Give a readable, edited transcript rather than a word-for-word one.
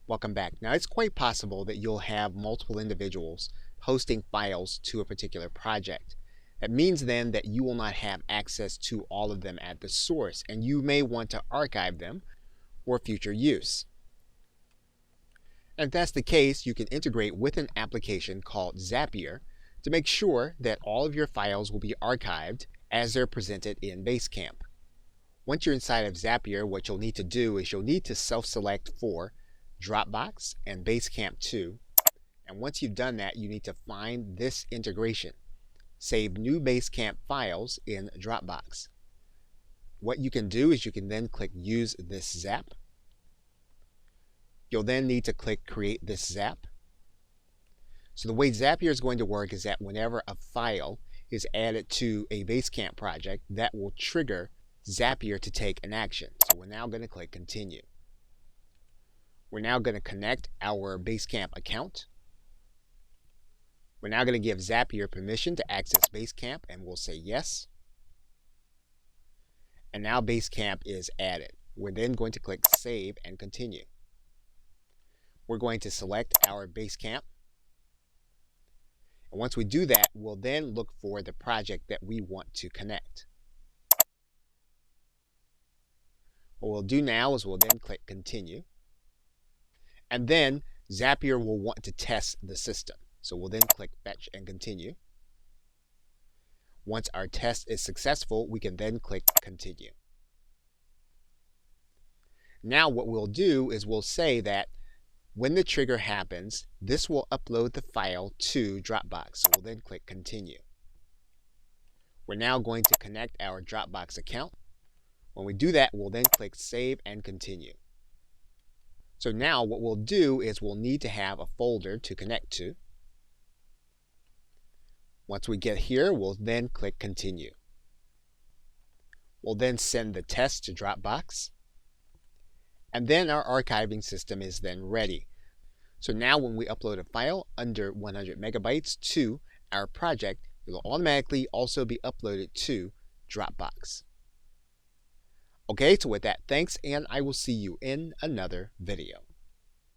Welcome back. Now, it's quite possible that you'll have multiple individuals hosting files to a particular project. That means then that you will not have access to all of them at the source, and you may want to archive them for future use. And if that's the case, you can integrate with an application called Zapier to make sure that all of your files will be archived as they're presented in Basecamp. Once you're inside of Zapier, what you'll need to do is you'll need to self-select for Dropbox and Basecamp 2. And once you've done that, you need to find this integration. Save new Basecamp files in Dropbox. What you can do is you can then click Use this Zap. You'll then need to click Create this Zap. So the way Zapier is going to work is that whenever a file is added to a Basecamp project, that will trigger Zapier to take an action. So we're now going to click Continue. We're now going to connect our Basecamp account. We're now going to give Zapier permission to access Basecamp, and we'll say yes. And now Basecamp is added. We're then going to click Save and Continue. We're going to select our Basecamp. And once we do that, we'll then look for the project that we want to connect. What we'll do now is we'll then click Continue. And then Zapier will want to test the system. So we'll then click Fetch and Continue. Once our test is successful, we can then click Continue. Now what we'll do is we'll say that when the trigger happens, this will upload the file to Dropbox. So we'll then click Continue. We're now going to connect our Dropbox account. When we do that, we'll then click Save and Continue. So now what we'll do is we'll need to have a folder to connect to. Once we get here, we'll then click Continue. We'll then send the test to Dropbox. And then our archiving system is then ready. So now when we upload a file under 100 megabytes to our project, it will automatically also be uploaded to Dropbox. Okay, so with that, thanks, and I will see you in another video.